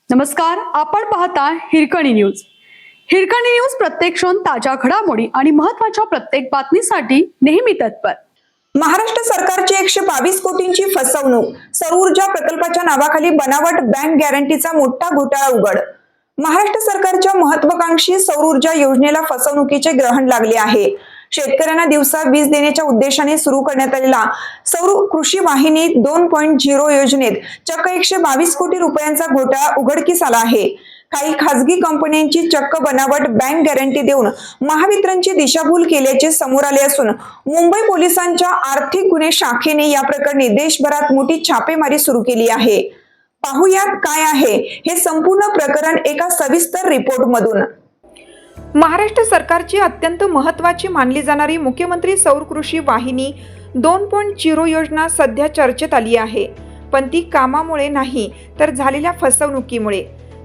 नमस्कार, आपण पाहता हिरकणी न्यूज. हिरकणी न्यूज प्रत्येक क्षण ताज्या घडामोडी आणि महत्त्वाच्या प्रत्येक बातमीसाठी नेहमी तत्पर. महाराष्ट्र सरकारची 122 कोटींची फसवणूक. सौर ऊर्जा प्रकल्पाच्या नावाखाली बनावट बँक गॅरंटीचा मोठा घोटाळा उघड. महाराष्ट्र सरकारच्या महत्वाकांक्षी सौर ऊर्जा योजनेला फसवणुकीचे ग्रहण लागले आहे. शेतकऱ्यांना दिवसा वीज देण्याच्या उद्देशाने सुरू करण्यात आलेला सौर कृषी वाहिनी 2.0 योजनेत चक्क 122 कोटी रुपयांचा घोटाळा उघडकीस आला आहे. काही खासगी कंपन्यांची चक्क बनावट बँक गॅरंटी देऊन महावितरणची दिशाभूल केल्याचे समोर आले असून मुंबई पोलिसांच्या आर्थिक गुन्हे शाखेने या प्रकरणी देशभरात मोठी छापेमारी सुरू केली आहे. पाहुयात काय आहे हे संपूर्ण प्रकरण एका सविस्तर रिपोर्टमधून. महाराष्ट्र सरकारची अत्यंत महत्त्वाची मानली जाणारी मुख्यमंत्री सौर कृषी वाहिनी 2.0 योजना सध्या चर्चेत आली आहे. पण ती कामामुळे नाही तर झालेल्या फसवणुकीमुळे.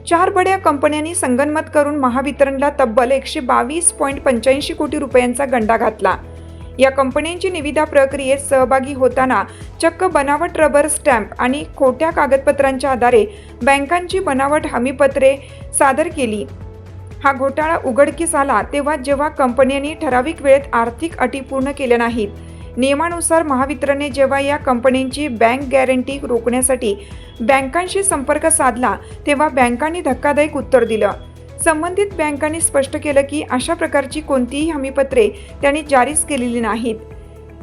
4 बड्या कंपन्यांनी संगनमत करून महावितरणला तब्बल 122.85 कोटी रुपयांचा गंडा घातला. या कंपन्यांची निविदा प्रक्रियेत सहभागी होताना चक्क बनावट रबर स्टॅम्प आणि खोट्या कागदपत्रांच्या आधारे बँकांची बनावट हमीपत्रे सादर केली. हा घोटाळा उघडकीस आला तेव्हा जेव्हा कंपन्यांनी ठराविक वेळेत आर्थिक अटी पूर्ण केल्या नाहीत. नियमानुसार महावितरणने जेव्हा या कंपन्यांची बँक गॅरंटी रोखण्यासाठी बँकांशी संपर्क साधला तेव्हा बँकांनी धक्कादायक उत्तर दिलं. संबंधित बँकांनी स्पष्ट केलं की अशा प्रकारची कोणतीही हमीपत्रे त्यांनी जारीच केलेली नाहीत.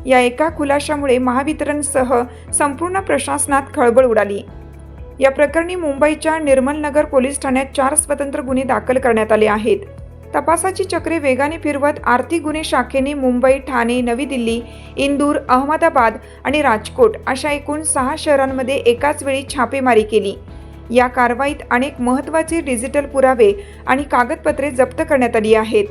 या एका खुलाशामुळे महावितरणसह संपूर्ण प्रशासनात खळबळ उडाली. या प्रकरणी मुंबईच्या निर्मलनगर पोलीस ठाण्यात 4 स्वतंत्र गुन्हे दाखल करण्यात आले आहेत. तपासाची चक्रे वेगाने फिरवत आर्थिक गुन्हे शाखेने मुंबई, ठाणे, नवी दिल्ली, इंदूर, अहमदाबाद आणि राजकोट अशा एकूण 6 शहरांमध्ये एकाच वेळी छापेमारी केली. या कारवाईत अनेक महत्त्वाचे डिजिटल पुरावे आणि कागदपत्रे जप्त करण्यात आली आहेत.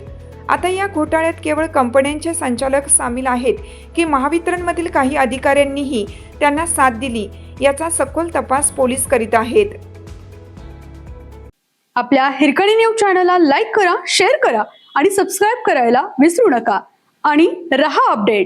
आता या घोटाळ्यात केवळ कंपन्यांचे संचालक सामील आहेत की महावितरणमधील काही अधिकाऱ्यांनीही त्यांना साथ दिली याचा सखोल तपास पोलीस करीत आहेत. आपल्या हिरकणी न्यूज चॅनलला लाईक करा, शेअर करा आणि सबस्क्राईब करायला विसरू नका. आणि रहा अपडेट.